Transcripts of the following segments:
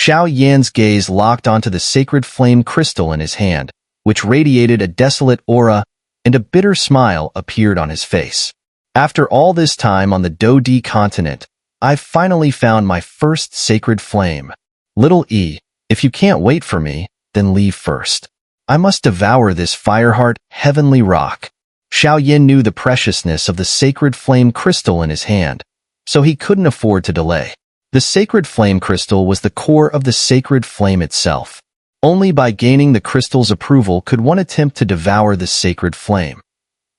Xiao Yan's gaze locked onto the sacred flame crystal in his hand, which radiated a desolate aura, and a bitter smile appeared on his face. After all this time on the Dou Qi continent, I've finally found my first sacred flame. Little E, if you can't wait for me, then leave first. I must devour this fireheart heavenly rock. Xiao Yan knew the preciousness of the sacred flame crystal in his hand, so he couldn't afford to delay. The sacred flame crystal was the core of the sacred flame itself. Only by gaining the crystal's approval could one attempt to devour the sacred flame.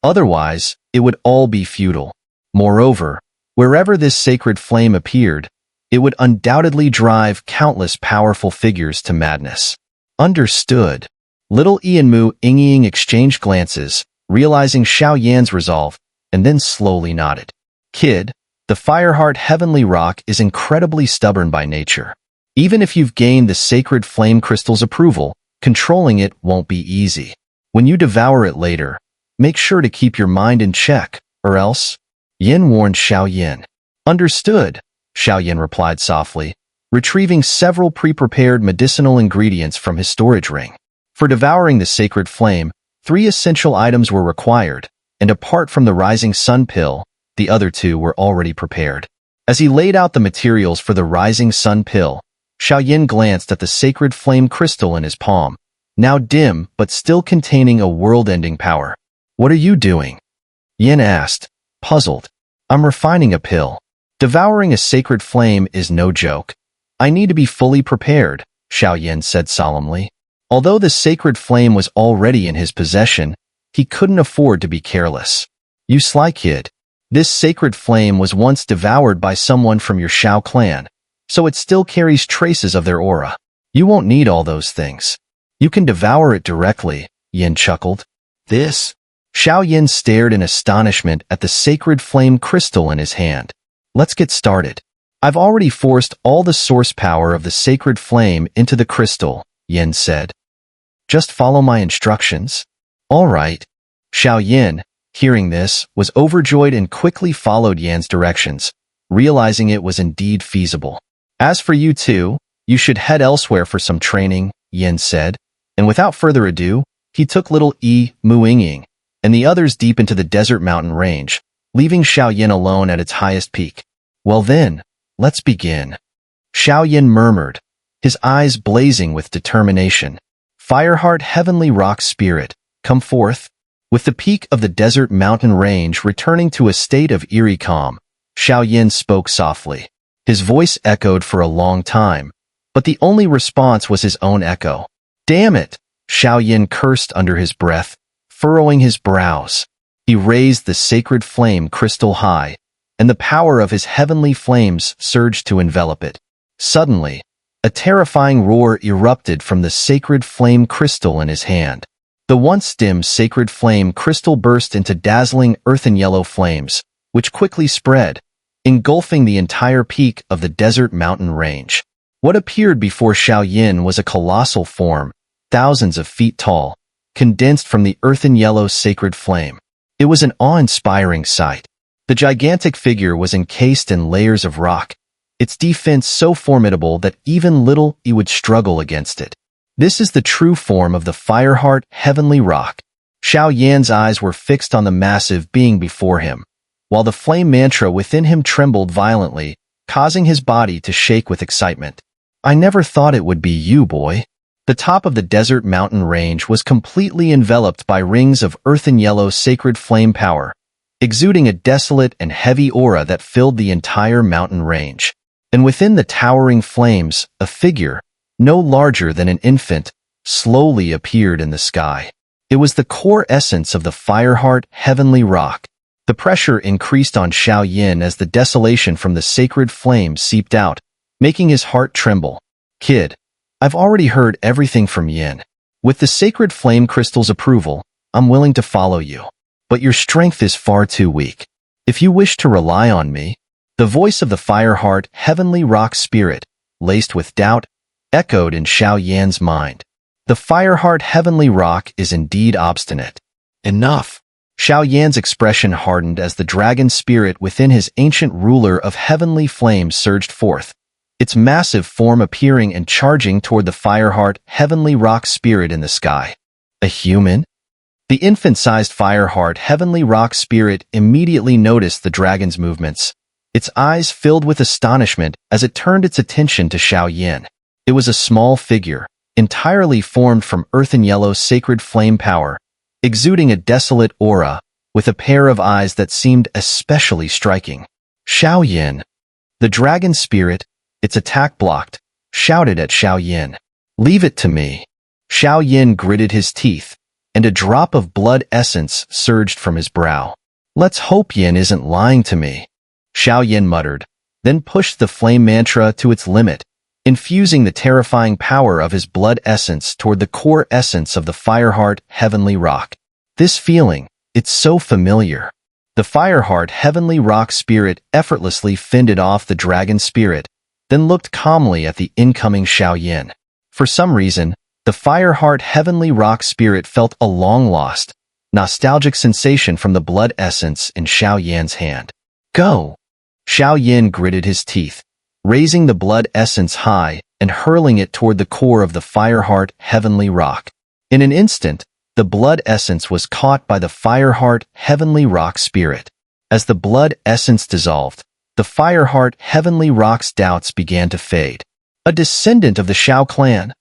Otherwise, it would all be futile. Moreover, wherever this sacred flame appeared, it would undoubtedly drive countless powerful figures to madness. Understood. Little E and Mu Ying exchanged glances, realizing Xiao Yan's resolve, and then slowly nodded. Kid, the Fireheart Heavenly Rock is incredibly stubborn by nature. Even if you've gained the sacred flame crystal's approval, controlling it won't be easy. When you devour it later, make sure to keep your mind in check, or else, Yin warned Xiao Yan. Understood, Xiao Yan replied softly, retrieving several pre-prepared medicinal ingredients from his storage ring. For devouring the sacred flame, 3 essential items were required, and apart from the Rising Sun pill, the other 2 were already prepared. As he laid out the materials for the Rising Sun pill, Xiao Yan glanced at the sacred flame crystal in his palm, now dim but still containing a world-ending power. What are you doing? Yin asked, puzzled. I'm refining a pill. Devouring a sacred flame is no joke. I need to be fully prepared, Xiao Yan said solemnly. Although the sacred flame was already in his possession, he couldn't afford to be careless. You sly kid. This sacred flame was once devoured by someone from your Xiao clan, so it still carries traces of their aura. You won't need all those things. You can devour it directly, Yin chuckled. This? Xiao Yan stared in astonishment at the sacred flame crystal in his hand. Let's get started. I've already forced all the source power of the sacred flame into the crystal, Yin said. Just follow my instructions. All right. Xiao Yan, hearing this, was overjoyed and quickly followed Yan's directions, realizing it was indeed feasible. As for you two, you should head elsewhere for some training, Yin said, and without further ado, he took little E, Mu Ying, and the others deep into the desert mountain range, leaving Xiao Yan alone at its highest peak. Well then, let's begin. Xiao Yan murmured, his eyes blazing with determination. Fireheart Heavenly Rock Spirit, come forth. With the peak of the desert mountain range returning to a state of eerie calm, Xiao Yan spoke softly. His voice echoed for a long time, but the only response was his own echo. Damn it! Xiao Yan cursed under his breath, furrowing his brows. He raised the sacred flame crystal high, and the power of his heavenly flames surged to envelop it. Suddenly, a terrifying roar erupted from the sacred flame crystal in his hand. The once dim sacred flame crystal burst into dazzling earthen yellow flames, which quickly spread, engulfing the entire peak of the desert mountain range. What appeared before Xiao Yan was a colossal form, thousands of feet tall, condensed from the earthen yellow sacred flame. It was an awe-inspiring sight. The gigantic figure was encased in layers of rock, its defense so formidable that even little E would struggle against it. This is the true form of the Fireheart Heavenly Rock. Xiao Yan's eyes were fixed on the massive being before him, while the flame mantra within him trembled violently, causing his body to shake with excitement. I never thought it would be you, boy. The top of the desert mountain range was completely enveloped by rings of earthen yellow sacred flame power, exuding a desolate and heavy aura that filled the entire mountain range. And within the towering flames, a figure, no larger than an infant, slowly appeared in the sky. It was the core essence of the Fireheart Heavenly Rock. The pressure increased on Xiao Yan as the desolation from the sacred flame seeped out, making his heart tremble. Kid, I've already heard everything from Yin. With the sacred flame crystal's approval, I'm willing to follow you. But your strength is far too weak. If you wish to rely on me, the voice of the Fireheart Heavenly Rock Spirit, laced with doubt, echoed in Xiao Yan's mind. The Fireheart Heavenly Rock is indeed obstinate. Enough. Xiao Yan's expression hardened as the dragon spirit within his ancient ruler of heavenly flames surged forth, its massive form appearing and charging toward the Fireheart Heavenly Rock Spirit in the sky. A human? The infant-sized Fireheart Heavenly Rock Spirit immediately noticed the dragon's movements. Its eyes filled with astonishment as it turned its attention to Xiao Yan. It was a small figure, entirely formed from earthen yellow sacred flame power, exuding a desolate aura, with a pair of eyes that seemed especially striking. Xiao Yan. The dragon spirit, its attack blocked, shouted at Xiao Yan. "Leave it to me." Xiao Yan gritted his teeth, and a drop of blood essence surged from his brow. "Let's hope Yan isn't lying to me," Xiao Yan muttered, then pushed the flame mantra to its limit, infusing the terrifying power of his blood essence toward the core essence of the Fireheart Heavenly Rock. This feeling, it's so familiar. The Fireheart Heavenly Rock Spirit effortlessly fended off the dragon spirit, then looked calmly at the incoming Xiao Yan. For some reason, the Fireheart Heavenly Rock Spirit felt a long-lost, nostalgic sensation from the blood essence in Xiao Yan's hand. "Go!" Xiao Yan gritted his teeth, raising the blood essence high and hurling it toward the core of the Fireheart Heavenly Rock. In an instant, the blood essence was caught by the Fireheart Heavenly Rock Spirit. As the blood essence dissolved, the Fireheart Heavenly Rock's doubts began to fade. "A descendant of the Xiao clan?"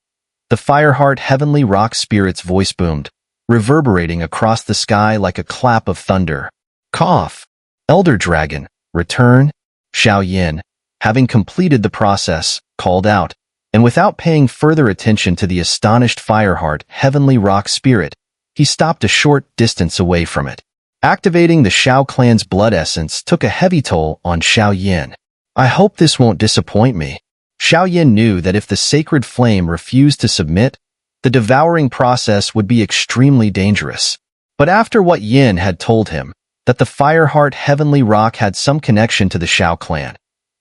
The Fireheart Heavenly Rock Spirit's voice boomed, reverberating across the sky like a clap of thunder. "Cough! Elder Dragon, return!" Xiao Yan, having completed the process, called out, and without paying further attention to the astonished Fireheart Heavenly Rock Spirit, he stopped a short distance away from it. Activating the Xiao clan's blood essence took a heavy toll on Xiao Yan. "I hope this won't disappoint me." Xiao Yan knew that if the sacred flame refused to submit, the devouring process would be extremely dangerous. But after what Yan had told him, that the Fireheart Heavenly Rock had some connection to the Xiao clan,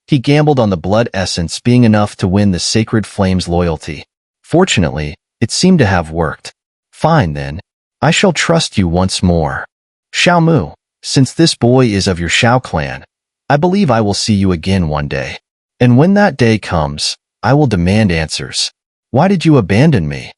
he gambled on the blood essence being enough to win the sacred flame's loyalty. Fortunately, it seemed to have worked. "Fine then, I shall trust you once more. Xiao Mu, since this boy is of your Xiao clan, I believe I will see you again one day. And when that day comes, I will demand answers. Why did you abandon me?"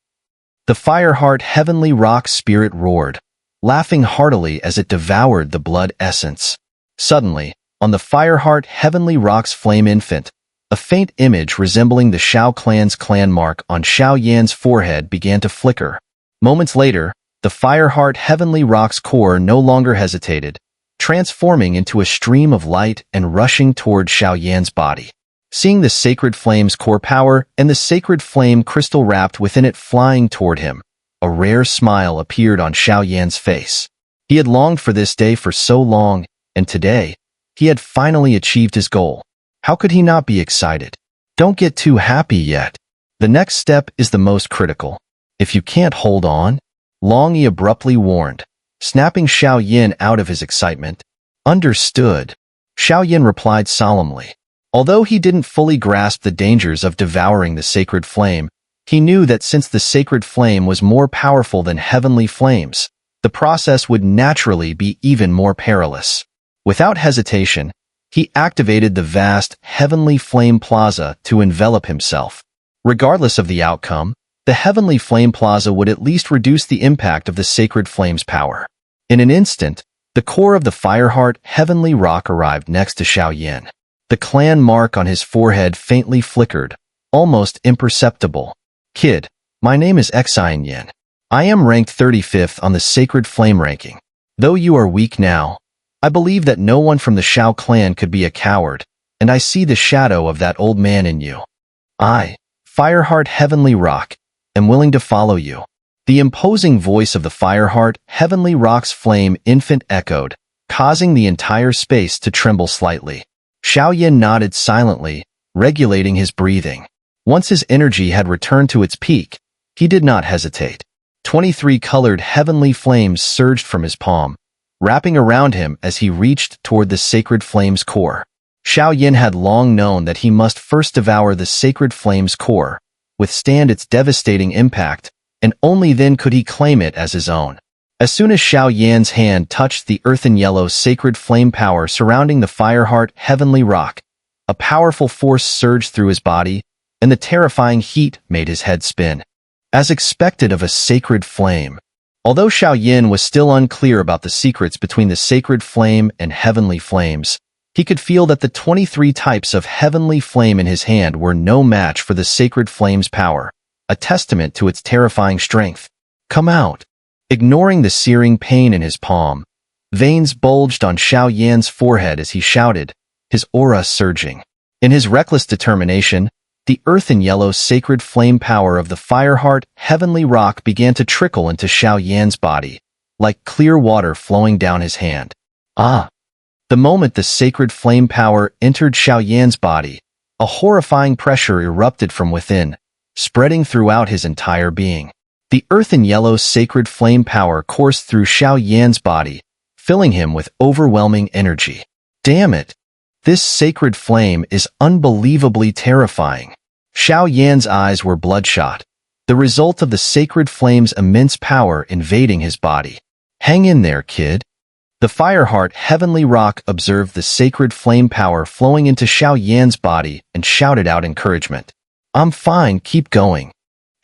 The Fireheart Heavenly Rock Spirit roared, laughing heartily as it devoured the blood essence. Suddenly, on the Fireheart Heavenly Rock's flame infant, a faint image resembling the Xiao clan's clan mark on Xiao Yan's forehead began to flicker. Moments later, the Fireheart Heavenly Rock's core no longer hesitated, transforming into a stream of light and rushing toward Xiao Yan's body. Seeing the sacred flame's core power and the sacred flame crystal wrapped within it flying toward him, a rare smile appeared on Xiao Yan's face. He had longed for this day for so long, and today, he had finally achieved his goal. How could he not be excited? Don't get too happy yet. The next step is the most critical. If you can't hold on, Long Yi abruptly warned, snapping Xiao Yan out of his excitement. "Understood," Xiao Yan replied solemnly. Although he didn't fully grasp the dangers of devouring the sacred flame, he knew that since the sacred flame was more powerful than heavenly flames, the process would naturally be even more perilous. Without hesitation, he activated the vast heavenly flame plaza to envelop himself. Regardless of the outcome, the heavenly flame plaza would at least reduce the impact of the sacred flame's power. In an instant, the core of the Fireheart Heavenly Rock arrived next to Xiao Yan. The clan mark on his forehead faintly flickered, almost imperceptible. "Kid, my name is Yan. I am ranked 35th on the Sacred Flame ranking. Though you are weak now, I believe that no one from the Xiao clan could be a coward, and I see the shadow of that old man in you. I, Fireheart Heavenly Rock, am willing to follow you." The imposing voice of the Fireheart Heavenly Rock's flame infant echoed, causing the entire space to tremble slightly. Xiao Yan nodded silently, regulating his breathing. Once his energy had returned to its peak, he did not hesitate. 23 colored heavenly flames surged from his palm, wrapping around him as he reached toward the sacred flame's core. Xiao Yan had long known that he must first devour the sacred flame's core, withstand its devastating impact, and only then could he claim it as his own. As soon as Xiao Yan's hand touched the earthen yellow sacred flame power surrounding the Fireheart Heavenly Rock, A powerful force surged through his body, and the terrifying heat made his head spin. As expected of a sacred flame. Although Xiao Yan was still unclear about the secrets between the sacred flame and heavenly flames, he could feel that the 23 types of heavenly flame in his hand were no match for the sacred flame's power, a testament to its terrifying strength. Come out. Ignoring the searing pain in his palm, veins bulged on Xiao Yan's forehead as he shouted, his aura surging. In his reckless determination, the earth and yellow sacred flame power of the Fireheart heavenly rock began to trickle into Xiao Yan's body, like clear water flowing down his hand. Ah! The moment the sacred flame power entered Xiao Yan's body, a horrifying pressure erupted from within, spreading throughout his entire being. The earth and yellow sacred flame power coursed through Xiao Yan's body, filling him with overwhelming energy. Damn it! This sacred flame is unbelievably terrifying. Xiao Yan's eyes were bloodshot, the result of the sacred flame's immense power invading his body. Hang in there, kid. The Fireheart heavenly rock observed the sacred flame power flowing into Xiao Yan's body and shouted out encouragement. I'm fine, keep going.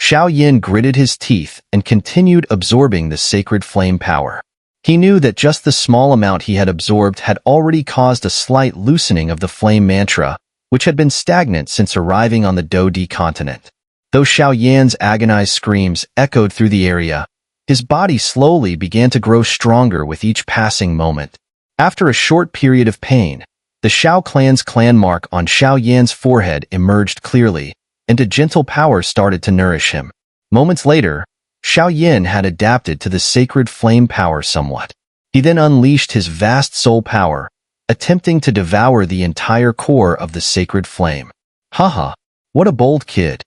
Xiao Yan gritted his teeth and continued absorbing the sacred flame power. He knew that just the small amount he had absorbed had already caused a slight loosening of the flame mantra, which had been stagnant since arriving on the Dou Qi continent. Though Xiao Yan's agonized screams echoed through the area, his body slowly began to grow stronger with each passing moment. After a short period of pain, the Xiao clan's clan mark on Xiao Yan's forehead emerged clearly, and a gentle power started to nourish him. Moments later, Xiao Yan had adapted to the sacred flame power somewhat. He then unleashed his vast soul power, attempting to devour the entire core of the sacred flame. Haha, what a bold kid.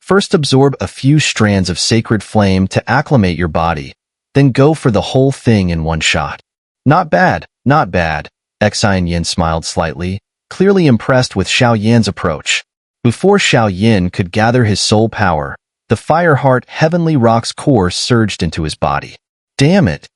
First absorb a few strands of sacred flame to acclimate your body, then go for the whole thing in one shot. Not bad, not bad, Xiao smiled slightly, clearly impressed with Xiao Yan's approach. Before Xiao Yan could gather his soul power, the Fireheart heavenly rock's core surged into his body. Damn it!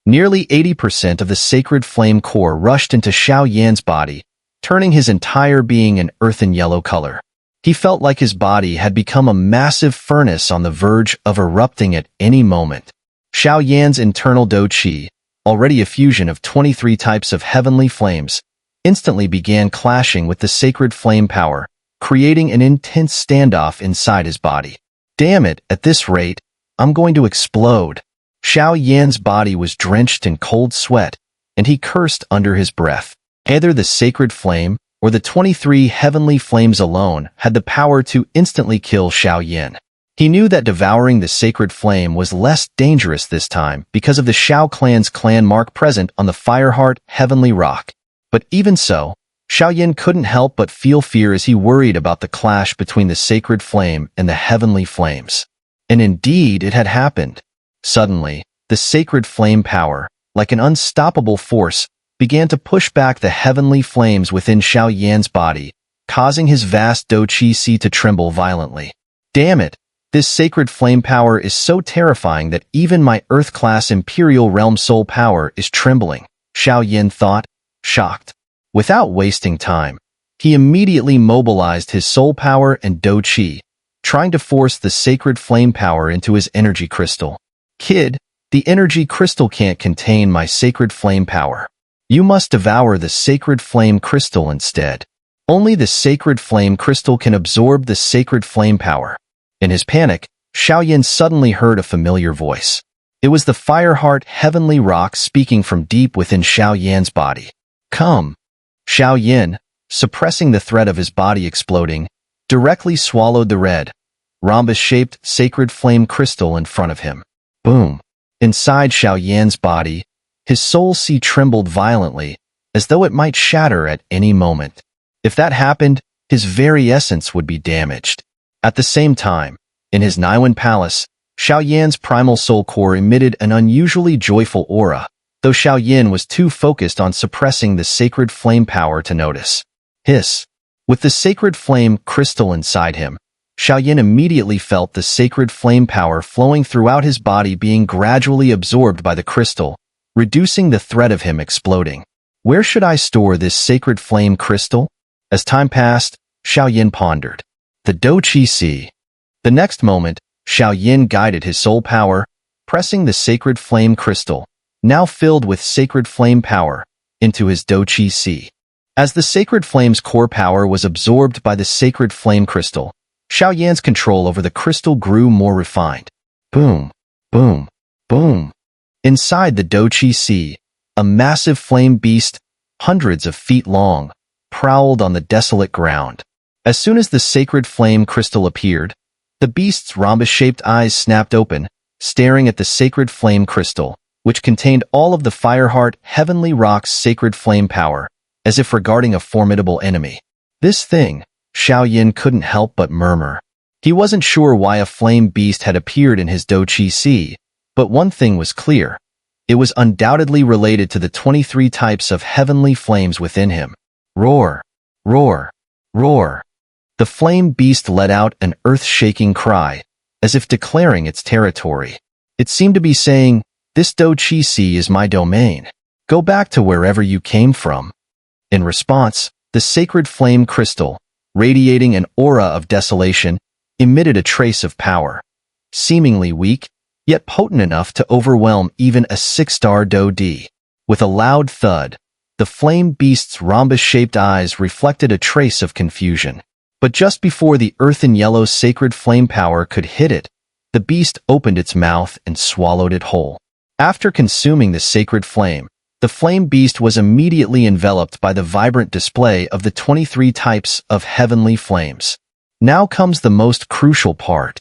Nearly 80% of the sacred flame core rushed into Xiao Yan's body, turning his entire being an earthen yellow color. He felt like his body had become a massive furnace on the verge of erupting at any moment. Xiao Yan's internal Dou Qi, already a fusion of 23 types of heavenly flames, instantly began clashing with the sacred flame power, creating an intense standoff inside his body. Damn it, at this rate, I'm going to explode. Xiao Yan's body was drenched in cold sweat, and he cursed under his breath. Either the sacred flame or the 23 heavenly flames alone had the power to instantly kill Xiao Yan. He knew that devouring the sacred flame was less dangerous this time because of the Xiao clan's clan mark present on the Fireheart heavenly rock. But even so, Xiao Yan couldn't help but feel fear as he worried about the clash between the sacred flame and the heavenly flames. And indeed, it had happened. Suddenly, the sacred flame power, like an unstoppable force, began to push back the heavenly flames within Xiao Yan's body, causing his vast Dou Qi to tremble violently. Damn it! This sacred flame power is so terrifying that even my Earth-class Imperial Realm soul power is trembling, Xiao Yan thought, shocked. Without wasting time, he immediately mobilized his soul power and Dou Qi, trying to force the sacred flame power into his energy crystal. Kid, the energy crystal can't contain my sacred flame power. You must devour the sacred flame crystal instead. Only the sacred flame crystal can absorb the sacred flame power. In his panic, Xiao Yan suddenly heard a familiar voice. It was the Fireheart heavenly rock speaking from deep within Xiao Yan's body. Come. Xiao Yan, suppressing the threat of his body exploding, directly swallowed the red, rhombus-shaped sacred flame crystal in front of him. Boom! Inside Xiao Yan's body, his soul sea trembled violently, as though it might shatter at any moment. If that happened, his very essence would be damaged. At the same time, in his Naiwan palace, Xiao Yan's primal soul core emitted an unusually joyful aura, though Xiao Yan was too focused on suppressing the sacred flame power to notice. Hiss! With the sacred flame crystal inside him, Xiao Yan immediately felt the sacred flame power flowing throughout his body being gradually absorbed by the crystal, reducing the threat of him exploding. Where should I store this sacred flame crystal? As time passed, Xiao Yan pondered. The Dou Qi. The next moment, Xiao Yan guided his soul power, pressing the sacred flame crystal, now filled with sacred flame power, into his Dou Qi. As the sacred flame's core power was absorbed by the sacred flame crystal, Xiao Yan's control over the crystal grew more refined. Boom, boom, boom. Inside the Dou Qi, a massive flame beast, hundreds of feet long, prowled on the desolate ground. As soon as the sacred flame crystal appeared, the beast's rhombus-shaped eyes snapped open, staring at the sacred flame crystal, which contained all of the Fireheart Heavenly Rock's sacred flame power, as if regarding a formidable enemy. This thing, Xiao Yan couldn't help but murmur. He wasn't sure why a flame beast had appeared in his Dou Qi, but one thing was clear. It was undoubtedly related to the 23 types of heavenly flames within him. Roar! Roar! Roar! The flame beast let out an earth-shaking cry, as if declaring its territory. It seemed to be saying, "This Dou Qi is my domain. Go back to wherever you came from." In response, the sacred flame crystal, radiating an aura of desolation, emitted a trace of power. Seemingly weak, yet potent enough to overwhelm even a Six-Star Dou. With a loud thud, the flame beast's rhombus-shaped eyes reflected a trace of confusion. But just before the earthen-yellow sacred flame power could hit it, the beast opened its mouth and swallowed it whole. After consuming the sacred flame, the flame beast was immediately enveloped by the vibrant display of the 23 types of heavenly flames. Now comes the most crucial part.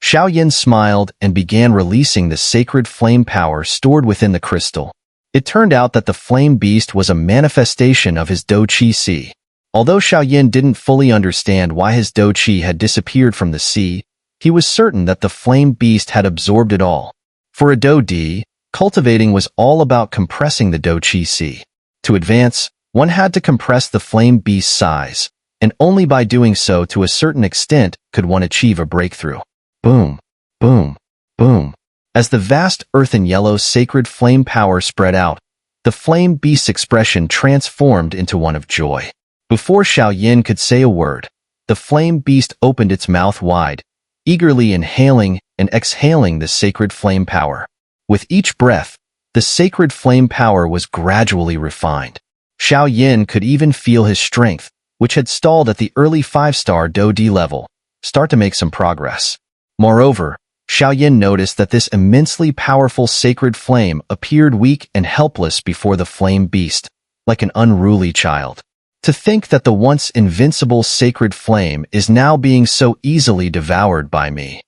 Xiao Yan smiled and began releasing the sacred flame power stored within the crystal. It turned out that the flame beast was a manifestation of his Dou Qi. Although Xiao Yan didn't fully understand why his Dou Qi had disappeared from the sea, he was certain that the flame beast had absorbed it all. For a Dou, cultivating was all about compressing the Dou Qi. To advance, one had to compress the flame beast's size, and only by doing so to a certain extent could one achieve a breakthrough. Boom, boom, boom. As the vast earthen-yellow sacred flame power spread out, the flame beast's expression transformed into one of joy. Before Xiao Yan could say a word, the flame beast opened its mouth wide, eagerly inhaling and exhaling the sacred flame power. With each breath, the sacred flame power was gradually refined. Xiao Yan could even feel his strength, which had stalled at the early 5-star Dou level, start to make some progress. Moreover, Xiao Yan noticed that this immensely powerful sacred flame appeared weak and helpless before the flame beast, like an unruly child. To think that the once invincible sacred flame is now being so easily devoured by me.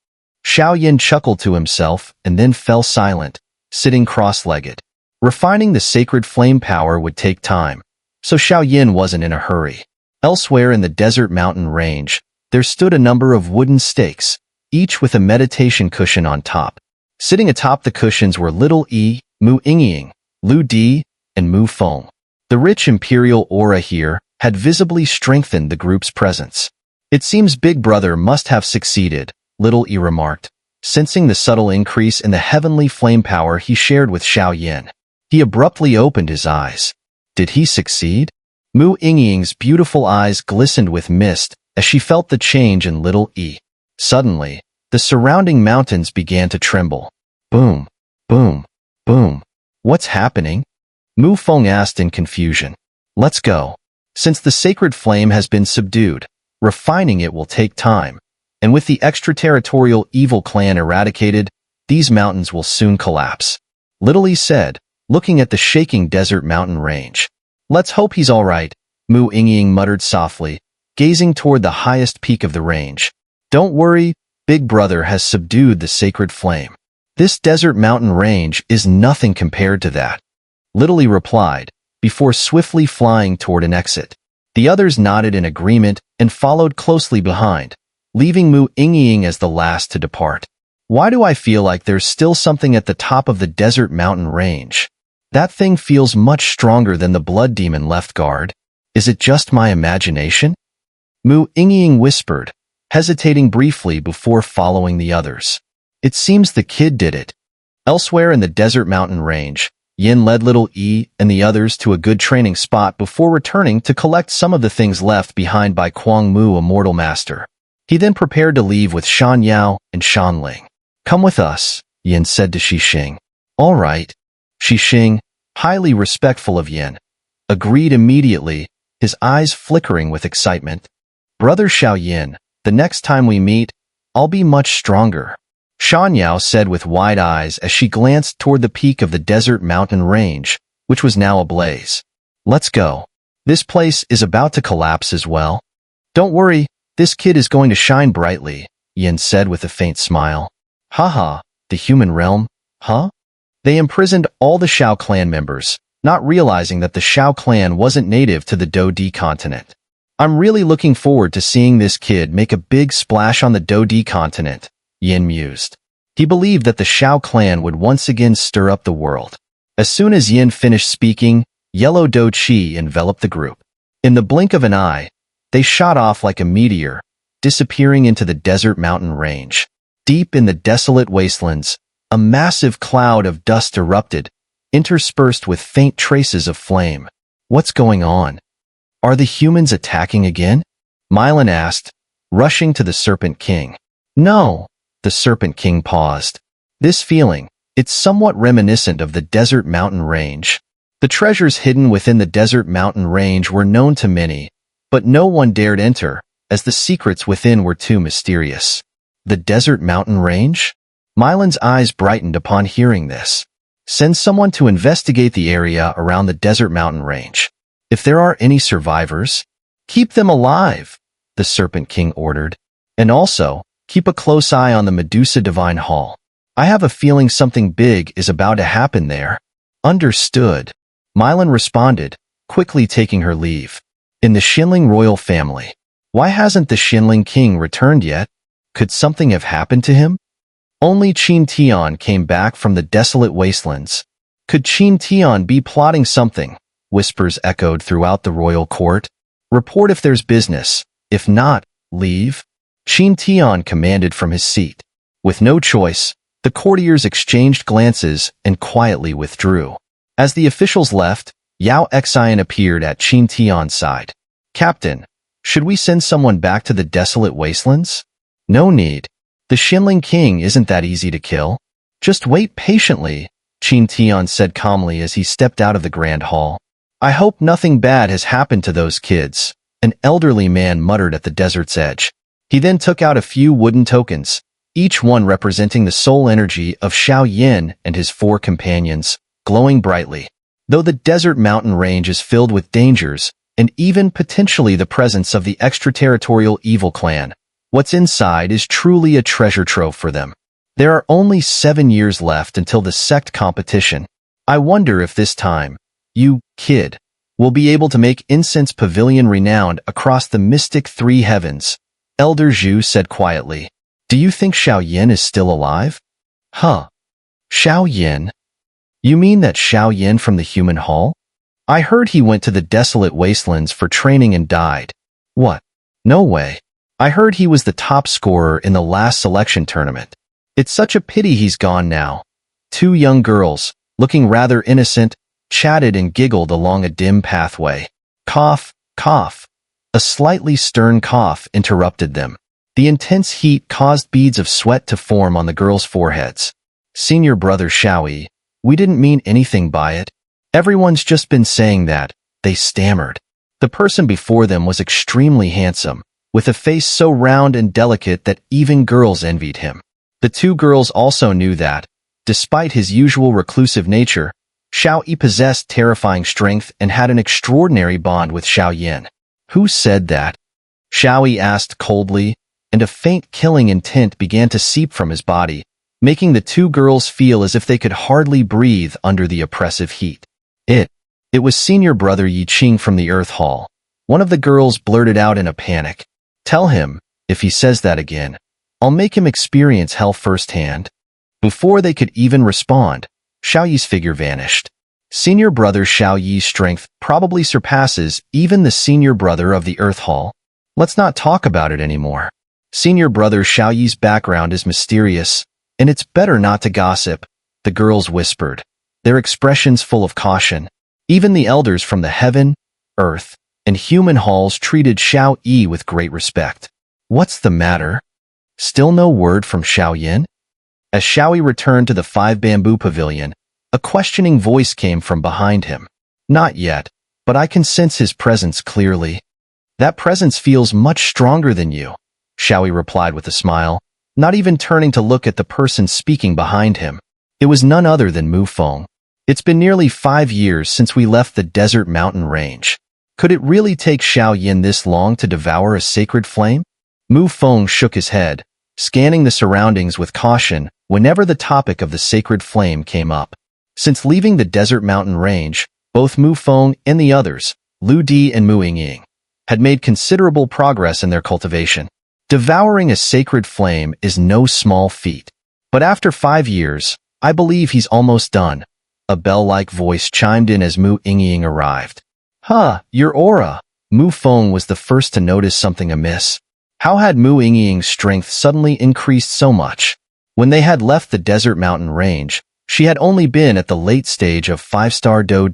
Xiao Yan chuckled to himself and then fell silent, sitting cross-legged. Refining the sacred flame power would take time, so Xiao Yan wasn't in a hurry. Elsewhere in the desert mountain range, there stood a number of wooden stakes, each with a meditation cushion on top. Sitting atop the cushions were Little E, Mu Yingying, Lu Di, and Mu Feng. The rich imperial aura here had visibly strengthened the group's presence. It seems Big Brother must have succeeded, Little E remarked, sensing the subtle increase in the heavenly flame power he shared with Xiao Yan. He abruptly opened his eyes. Did he succeed? Mu Yingying's beautiful eyes glistened with mist as she felt the change in Little E. Suddenly, the surrounding mountains began to tremble. Boom, boom, boom. What's happening? Mu Feng asked in confusion. Let's go. Since the sacred flame has been subdued, refining it will take time, and with the extraterritorial evil clan eradicated, these mountains will soon collapse. Little E said, looking at the shaking desert mountain range. Let's hope he's all right, Mu Yingying muttered softly, gazing toward the highest peak of the range. Don't worry, Big Brother has subdued the sacred flame. This desert mountain range is nothing compared to that. Little E replied, before swiftly flying toward an exit. The others nodded in agreement and followed closely behind, leaving Mu Yingying as the last to depart. Why do I feel like there's still something at the top of the desert mountain range? That thing feels much stronger than the blood demon left guard. Is it just my imagination? Mu Yingying whispered, hesitating briefly before following the others. It seems the kid did it. Elsewhere in the desert mountain range, Yin led little E and the others to a good training spot before returning to collect some of the things left behind by Kuang Mu, a mortal master. He then prepared to leave with Shan Yao and Shan Ling. "Come with us," Yin said to Xixing. "All right." Xixing, highly respectful of Yin, agreed immediately, his eyes flickering with excitement. "Brother Xiao Yin, the next time we meet, I'll be much stronger," Shan Yao said with wide eyes as she glanced toward the peak of the desert mountain range, which was now ablaze. "Let's go. This place is about to collapse as well." "Don't worry, this kid is going to shine brightly," Yin said with a faint smile. "Haha, the human realm, huh?" They imprisoned all the Xiao clan members, not realizing that the Xiao clan wasn't native to the Dou Qi continent. "I'm really looking forward to seeing this kid make a big splash on the Dou Qi continent," Yin mused. He believed that the Xiao clan would once again stir up the world. As soon as Yin finished speaking, yellow Dou Qi enveloped the group. In the blink of an eye, they shot off like a meteor, disappearing into the desert mountain range. Deep in the desolate wastelands, a massive cloud of dust erupted, interspersed with faint traces of flame. "What's going on? Are the humans attacking again?" Mylan asked, rushing to the Serpent King. "No." The Serpent King paused. "This feeling, it's somewhat reminiscent of the desert mountain range." The treasures hidden within the desert mountain range were known to many, but no one dared enter, as the secrets within were too mysterious. "The desert mountain range?" Mylan's eyes brightened upon hearing this. "Send someone to investigate the area around the desert mountain range. If there are any survivors, keep them alive," the Serpent King ordered. "And also, keep a close eye on the Medusa Divine Hall. I have a feeling something big is about to happen there." "Understood," Mylan responded, quickly taking her leave. In the Xinling royal family, why hasn't the Xinling king returned yet? Could something have happened to him? Only Qin Tian came back from the desolate wastelands. Could Qin Tian be plotting something? Whispers echoed throughout the royal court. "Report if there's business. If not, leave." Qin Tian commanded from his seat. With no choice, the courtiers exchanged glances and quietly withdrew. As the officials left, Yao Xian appeared at Qin Tian's side. "Captain, should we send someone back to the desolate wastelands?" "No need. The Xinling king isn't that easy to kill. Just wait patiently," Qin Tian said calmly as he stepped out of the grand hall. "I hope nothing bad has happened to those kids," an elderly man muttered at the desert's edge. He then took out a few wooden tokens, each one representing the soul energy of Xiao Yan and his 4 companions, glowing brightly. Though the desert mountain range is filled with dangers, and even potentially the presence of the extraterritorial evil clan, what's inside is truly a treasure trove for them. There are only 7 years left until the sect competition. I wonder if this time, you, kid, will be able to make Incense Pavilion renowned across the mystic 3 heavens. Elder Zhu said quietly. "Do you think Xiao Yan is still alive?" "Huh. Xiao Yan? You mean that Xiao Yan from the human hall? I heard he went to the desolate wastelands for training and died." "What? No way. I heard he was the top scorer in the last selection tournament. It's such a pity he's gone now." 2 young girls, looking rather innocent, chatted and giggled along a dim pathway. Cough, cough. A slightly stern cough interrupted them. The intense heat caused beads of sweat to form on the girls' foreheads. "Senior brother Xiaoyi, we didn't mean anything by it. Everyone's just been saying that," they stammered. The person before them was extremely handsome, with a face so round and delicate that even girls envied him. The 2 girls also knew that, despite his usual reclusive nature, Xiao Yi possessed terrifying strength and had an extraordinary bond with Xiao Yan. "Who said that?" Xiao Yi asked coldly, and a faint killing intent began to seep from his body, making the 2 girls feel as if they could hardly breathe under the oppressive heat. It was senior brother Yi Qing from the Earth Hall. One of the girls blurted out in a panic. "Tell him, if he says that again, I'll make him experience hell firsthand." Before they could even respond, Xiao Yi's figure vanished. Senior brother Xiao Yi's strength probably surpasses even the senior brother of the Earth Hall. Let's not talk about it anymore. Senior brother Xiao Yi's background is mysterious, and it's better not to gossip, the girls whispered. their expressions full of caution. Even the elders from the heaven, earth, and human halls treated Xiao Yi with great respect. What's the matter? Still no word from Xiao Yan? As Xiao Yi returned to the 5-bamboo pavilion, a questioning voice came from behind him. Not yet, but I can sense his presence clearly. That presence feels much stronger than you, Xiao Yi replied with a smile, not even turning to look at the person speaking behind him. It was none other than Mu Feng. It's been nearly 5 years since we left the desert mountain range. Could it really take Xiao Yan this long to devour a sacred flame? Mu Feng shook his head, scanning the surroundings with caution whenever the topic of the sacred flame came up. Since leaving the desert mountain range, both Mu Feng and the others, Lu Di and Mu Yingying, had made considerable progress in their cultivation. Devouring a sacred flame is no small feat. But after 5 years, I believe he's almost done. A bell-like voice chimed in as Mu Yingying arrived. Huh, your aura. Mu Feng was the first to notice something amiss. How had Mu Yingying's strength suddenly increased so much? When they had left the desert mountain range, she had only been at the late stage of 5-Star Dou.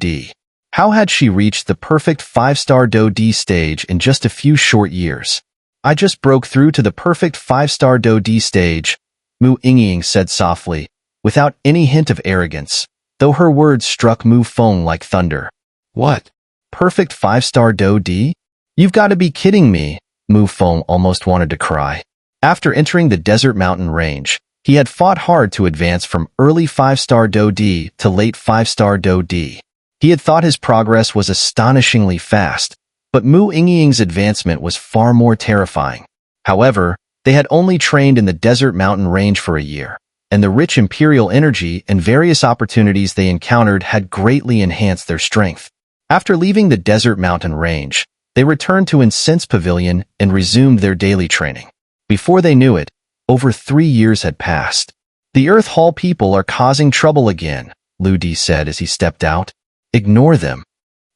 How had she reached the perfect 5-Star Dou stage in just a few short years? I just broke through to the perfect 5-Star Dou stage, Mu Yingying said softly, without any hint of arrogance, though her words struck Mu Feng like thunder. What? Perfect 5-Star Dou? You've got to be kidding me, Mu Feng almost wanted to cry. After entering the desert mountain range, he had fought hard to advance from early 5-Star Dou to late 5-Star Dou. He had thought his progress was astonishingly fast, but Mu Yingying's advancement was far more terrifying. However, they had only trained in the desert mountain range for a year, and the rich imperial energy and various opportunities they encountered had greatly enhanced their strength. After leaving the desert mountain range, they returned to EngSubs Pavilion and resumed their daily training. Before they knew it, over 3 years had passed. The Earth Hall people are causing trouble again, Lu Di said as he stepped out. Ignore them.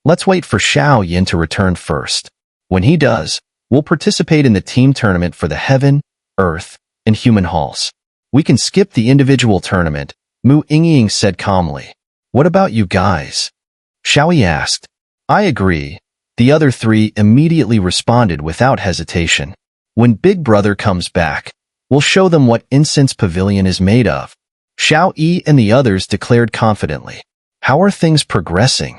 Let's wait for Xiao Yan to return first. When he does, we'll participate in the team tournament for the Heaven, Earth, and Human Halls. We can skip the individual tournament, Mu Yingying said calmly. What about you guys? Xiao Yi asked. I agree. The other 3 immediately responded without hesitation. When Big Brother comes back, we'll show them what EngSubs Pavilion is made of. Xiao Yi and the others declared confidently. How are things progressing?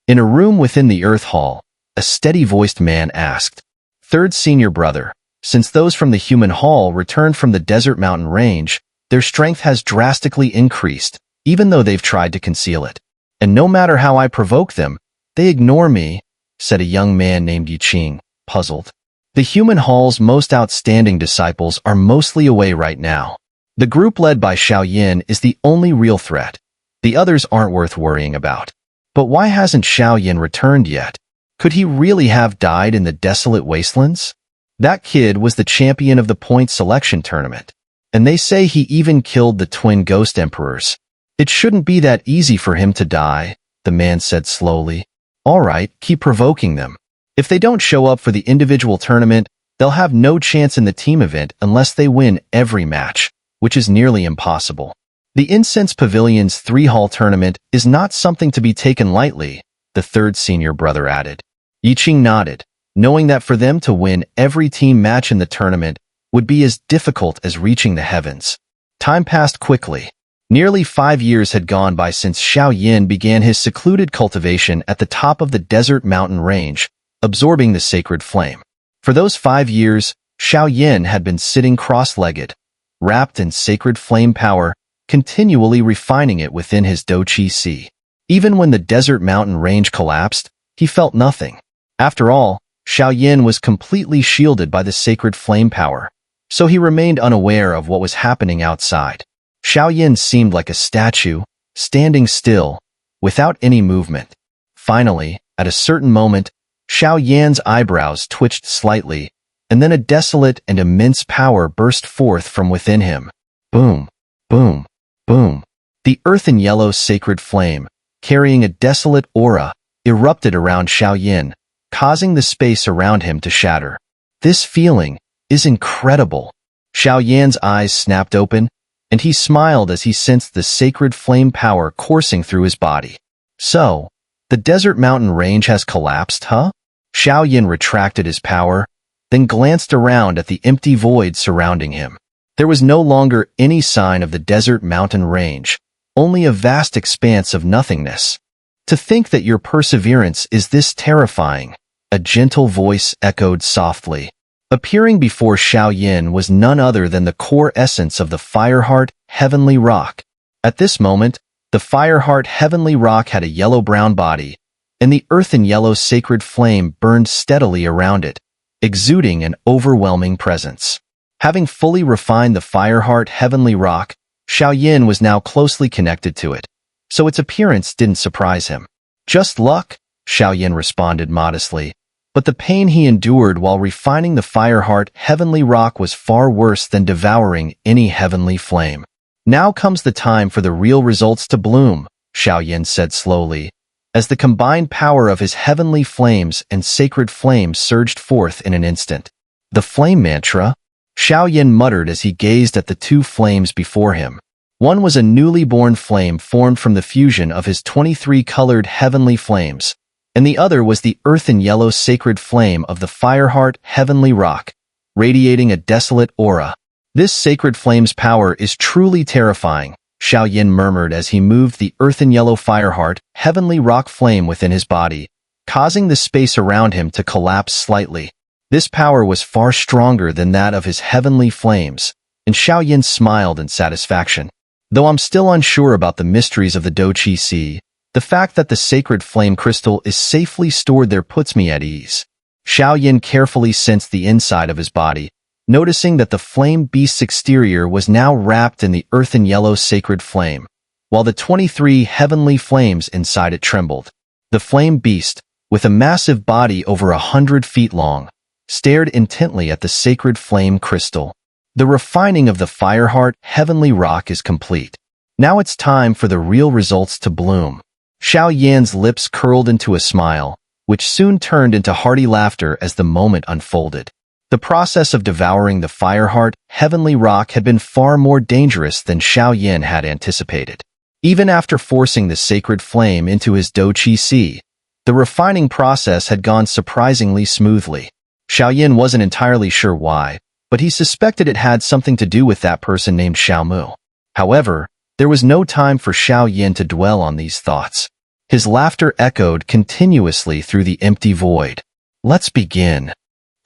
In a room within the Earth Hall, a steady-voiced man asked. Third senior brother, since those from the Human Hall returned from the Desert Mountain Range, their strength has drastically increased, even though they've tried to conceal it. And no matter how I provoke them, they ignore me, said a young man named Yiqing, puzzled. The Human Hall's most outstanding disciples are mostly away right now. The group led by Xiao Yan is the only real threat. The others aren't worth worrying about. But why hasn't Xiao Yan returned yet? Could he really have died in the desolate wastelands? That kid was the champion of the point selection tournament, and they say he even killed the twin ghost emperors. It shouldn't be that easy for him to die, the man said slowly. All right, keep provoking them. If they don't show up for the individual tournament, they'll have no chance in the team event unless they win every match, which is nearly impossible. The EngSubs Pavilion's 3-hall tournament is not something to be taken lightly, the third senior brother added. Yiqing nodded, knowing that for them to win every team match in the tournament would be as difficult as reaching the heavens. Time passed quickly. Nearly 5 years had gone by since Xiao Yan began his secluded cultivation at the top of the desert mountain range, absorbing the sacred flame. For those 5 years, Xiao Yan had been sitting cross-legged, wrapped in sacred flame power, continually refining it within his Dou Qi. Even when the desert mountain range collapsed, he felt nothing. After all, Xiao Yan was completely shielded by the sacred flame power, so he remained unaware of what was happening outside. Xiao Yan seemed like a statue, standing still, without any movement. Finally, at a certain moment, Xiao Yan's eyebrows twitched slightly, and then a desolate and immense power burst forth from within him. Boom, boom, boom. The earth-and-yellow sacred flame, carrying a desolate aura, erupted around Xiao Yan, causing the space around him to shatter. This feeling is incredible. Xiao Yan's eyes snapped open, and he smiled as he sensed the sacred flame power coursing through his body. So, the desert mountain range has collapsed, huh? Xiao Yan retracted his power, then glanced around at the empty void surrounding him. There was no longer any sign of the desert mountain range, only a vast expanse of nothingness. To think that your perseverance is this terrifying, a gentle voice echoed softly. Appearing before Xiao Yan was none other than the core essence of the Fireheart Heavenly Rock. At this moment, the Fireheart Heavenly Rock had a yellow-brown body, and the earthen-yellow sacred flame burned steadily around it, exuding an overwhelming presence. Having fully refined the Fireheart Heavenly Rock, Xiao Yan was now closely connected to it, so its appearance didn't surprise him. Just luck, Xiao Yan responded modestly, but the pain he endured while refining the Fireheart Heavenly Rock was far worse than devouring any heavenly flame. Now comes the time for the real results to bloom, Xiao Yan said slowly, as the combined power of his heavenly flames and sacred flame surged forth in an instant. The flame mantra? Xiao Yan muttered as he gazed at the two flames before him. One was a newly born flame formed from the fusion of his 23 colored heavenly flames, and the other was the earthen yellow sacred flame of the Fireheart Heavenly Rock, radiating a desolate aura. This sacred flame's power is truly terrifying, Xiao Yan murmured as he moved the earthen yellow Fireheart Heavenly Rock flame within his body, causing the space around him to collapse slightly. This power was far stronger than that of his heavenly flames, and Xiao Yan smiled in satisfaction. Though I'm still unsure about the mysteries of the Dou Qi, the fact that the sacred flame crystal is safely stored there puts me at ease. Xiao Yan carefully sensed the inside of his body, noticing that the flame beast's exterior was now wrapped in the earthen yellow sacred flame, while the 23 heavenly flames inside it trembled. The flame beast, with a massive body over 100 feet long, stared intently at the sacred flame crystal. The refining of the Fireheart Heavenly Rock is complete. Now it's time for the real results to bloom. Xiao Yan's lips curled into a smile, which soon turned into hearty laughter as the moment unfolded. The process of devouring the Fireheart Heavenly Rock had been far more dangerous than Xiao Yan had anticipated. Even after forcing the sacred flame into his Dou Qi, the refining process had gone surprisingly smoothly. Xiao Yan wasn't entirely sure why, but he suspected it had something to do with that person named Xiao Mu. However, there was no time for Xiao Yan to dwell on these thoughts. His laughter echoed continuously through the empty void. Let's begin.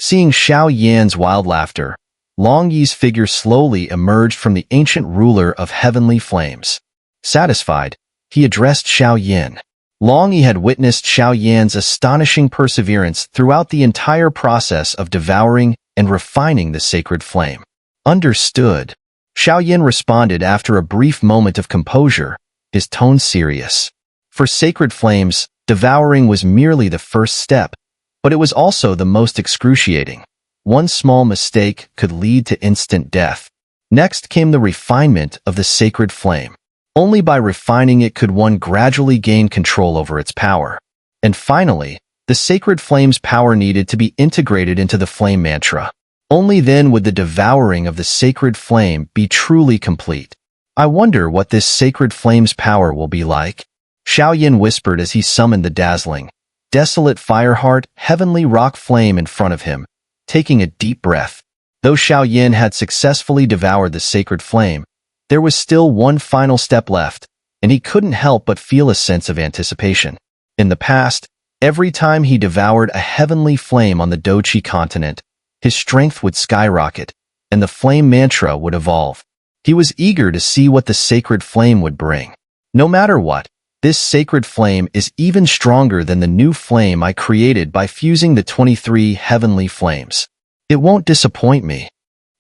Seeing Xiao Yan's wild laughter, Long Yi's figure slowly emerged from the ancient ruler of heavenly flames. Satisfied, he addressed Xiao Yan. Long Yi had witnessed Xiao Yan's astonishing perseverance throughout the entire process of devouring and refining the sacred flame. Understood. Xiao Yan responded after a brief moment of composure, his tone serious. For sacred flames, devouring was merely the first step, but it was also the most excruciating. One small mistake could lead to instant death. Next came the refinement of the sacred flame. Only by refining it could one gradually gain control over its power. And finally, the sacred flame's power needed to be integrated into the flame mantra. Only then would the devouring of the sacred flame be truly complete. I wonder what this sacred flame's power will be like. Xiao Yan whispered as he summoned the dazzling, desolate Fireheart Heavenly Rock flame in front of him, taking a deep breath. Though Xiao Yan had successfully devoured the sacred flame, there was still one final step left, and he couldn't help but feel a sense of anticipation. In the past, every time he devoured a heavenly flame on the Dou Qi continent, his strength would skyrocket, and the flame mantra would evolve. He was eager to see what the sacred flame would bring. No matter what, this sacred flame is even stronger than the new flame I created by fusing the 23 heavenly flames. It won't disappoint me.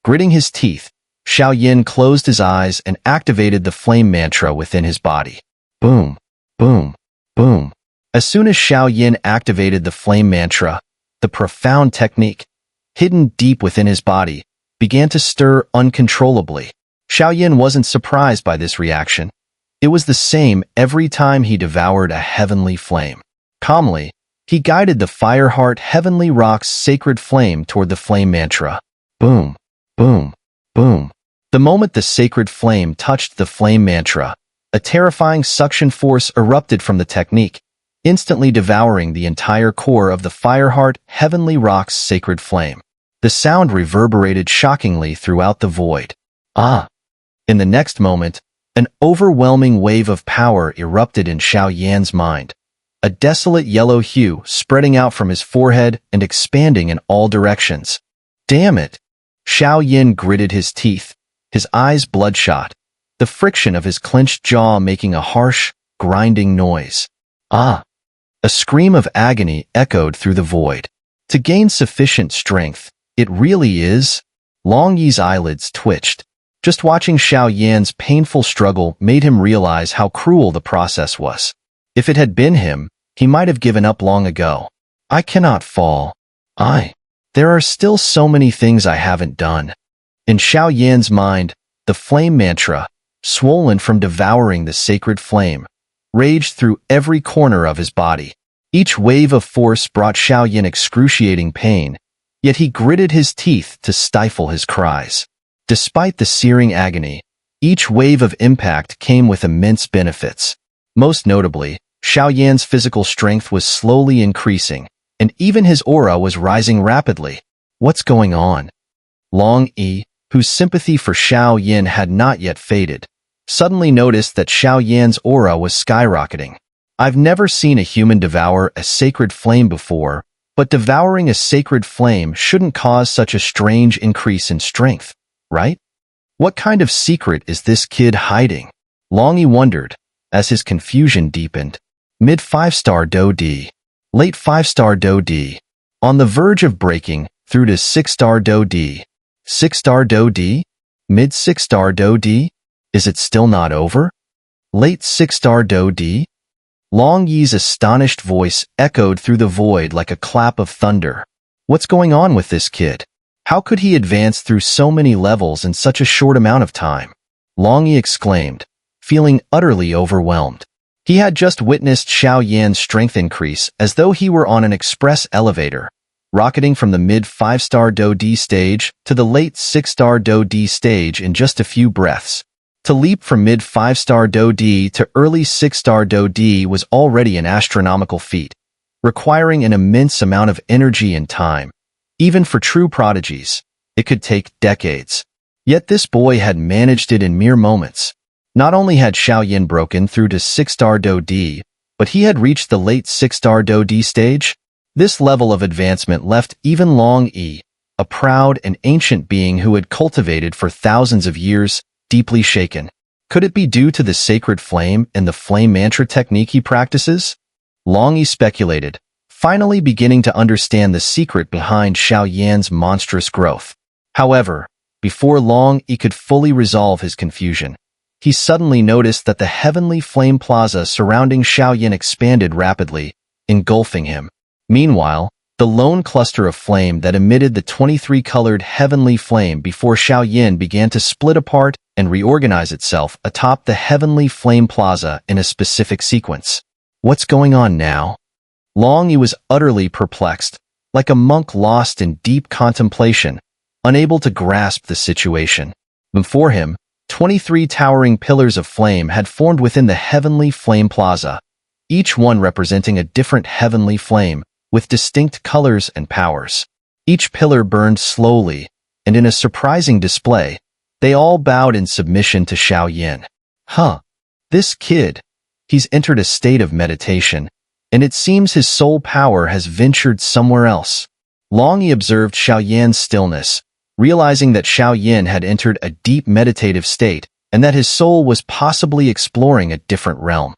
Gritting his teeth, Xiao Yan closed his eyes and activated the flame mantra within his body. Boom, boom, boom. As soon as Xiao Yan activated the flame mantra, the profound technique, hidden deep within his body, began to stir uncontrollably. Xiao Yan wasn't surprised by this reaction. It was the same every time he devoured a heavenly flame. Calmly, he guided the Fireheart Heavenly Rock's sacred flame toward the flame mantra. Boom, boom, boom. The moment the sacred flame touched the flame mantra, a terrifying suction force erupted from the technique, instantly devouring the entire core of the Fireheart Heavenly Rock's sacred flame. The sound reverberated shockingly throughout the void. Ah! In the next moment, an overwhelming wave of power erupted in Xiao Yan's mind, a desolate yellow hue spreading out from his forehead and expanding in all directions. Damn it! Xiao Yan gritted his teeth, his eyes bloodshot, the friction of his clenched jaw making a harsh, grinding noise. Ah! A scream of agony echoed through the void. To gain sufficient strength, it really is? Long Yi's eyelids twitched. Just watching Xiao Yan's painful struggle made him realize how cruel the process was. If it had been him, he might have given up long ago. I cannot fall. There are still so many things I haven't done. In Xiao Yan's mind, the flame mantra, swollen from devouring the sacred flame, raged through every corner of his body. Each wave of force brought Xiao Yan excruciating pain, yet he gritted his teeth to stifle his cries. Despite the searing agony, each wave of impact came with immense benefits. Most notably, Xiao Yan's physical strength was slowly increasing, and even his aura was rising rapidly. What's going on? Long Yi, whose sympathy for Xiao Yan had not yet faded, suddenly noticed that Xiao Yan's aura was skyrocketing. I've never seen a human devour a sacred flame before, but devouring a sacred flame shouldn't cause such a strange increase in strength, right? What kind of secret is this kid hiding? Long Yi wondered, as his confusion deepened. Mid Five-Star Dou, late Five-Star Dou, on the verge of breaking through to Six-Star Dou. Six-Star Dou, mid Six-Star Dou, is it still not over? Late Six-Star Dou. Long Yi's astonished voice echoed through the void like a clap of thunder. What's going on with this kid? How could he advance through so many levels in such a short amount of time? Long Yi exclaimed, feeling utterly overwhelmed. He had just witnessed Xiao Yan's strength increase as though he were on an express elevator, rocketing from the mid Five-Star Dou stage to the late Six-Star Dou stage in just a few breaths. To leap from mid Five-Star Dou to early Six-Star Dou was already an astronomical feat, requiring an immense amount of energy and time. Even for true prodigies, it could take decades. Yet this boy had managed it in mere moments. Not only had Xiao Yan broken through to Six-Star Dou, but he had reached the late Six-Star Dou stage. This level of advancement left even Long Yi, a proud and ancient being who had cultivated for thousands of years, deeply shaken. Could it be due to the sacred flame and the flame mantra technique he practices? Long Yi speculated, finally beginning to understand the secret behind Xiao Yan's monstrous growth. However, before Long Yi could fully resolve his confusion, he suddenly noticed that the heavenly flame plaza surrounding Xiao Yan expanded rapidly, engulfing him. Meanwhile, the lone cluster of flame that emitted the 23-colored heavenly flame before Xiao Yan began to split apart and reorganize itself atop the heavenly flame plaza in a specific sequence. What's going on now? Long Yi was utterly perplexed, like a monk lost in deep contemplation, unable to grasp the situation. Before him, 23 towering pillars of flame had formed within the heavenly flame plaza, each one representing a different heavenly flame, with distinct colors and powers. Each pillar burned slowly, and in a surprising display, they all bowed in submission to Xiao Yan. This kid, he's entered a state of meditation, and it seems his soul power has ventured somewhere else. Long Yi observed Xiao Yan's stillness, realizing that Xiao Yan had entered a deep meditative state and that his soul was possibly exploring a different realm.